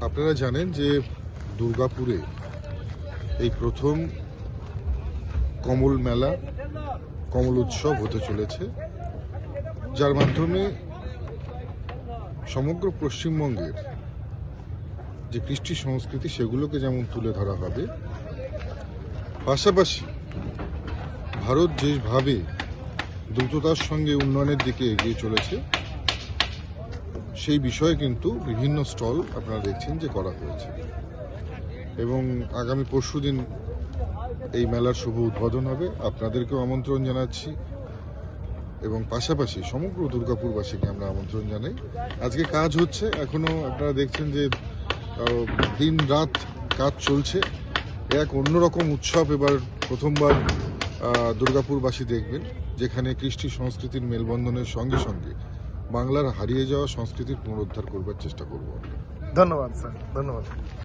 আপনারা জানেন যে দুর্গাপুরে এই প্রথম কমল মেলা, কমল উৎসব হতে চলেছে, যার মাধ্যমে সমগ্র পশ্চিমবঙ্গের যে কৃষ্টি সংস্কৃতি সেগুলোকে যেমন তুলে ধরা হবে, পাশাপাশি ভারত যেভাবে দ্রুততার সঙ্গে উন্নয়নের দিকে এগিয়ে চলেছে সেই বিষয়ে কিন্তু বিভিন্ন স্টল আপনারা দেখছেন যে করা হয়েছে এবং আগামী পরশুদিন এই মেলার শুভ উদ্বোধন হবে। আপনাদেরকেও আমন্ত্রণ জানাচ্ছি এবং পাশাপাশি সমগ্র দুর্গাপুরবাসীকে আমরা আমন্ত্রণ জানাই। আজকে কাজ হচ্ছে, এখনো আপনারা দেখছেন যে দিন রাত কাজ চলছে। এক অন্যরকম উৎসব এবার প্রথমবার দুর্গাপুরবাসী দেখবেন, যেখানে কৃষ্টি সংস্কৃতির মেলবন্ধনের সঙ্গে সঙ্গে বাংলার হারিয়ে যাওয়া সংস্কৃতির পুনরুদ্ধার করবার চেষ্টা করব। ধন্যবাদ স্যার, ধন্যবাদ।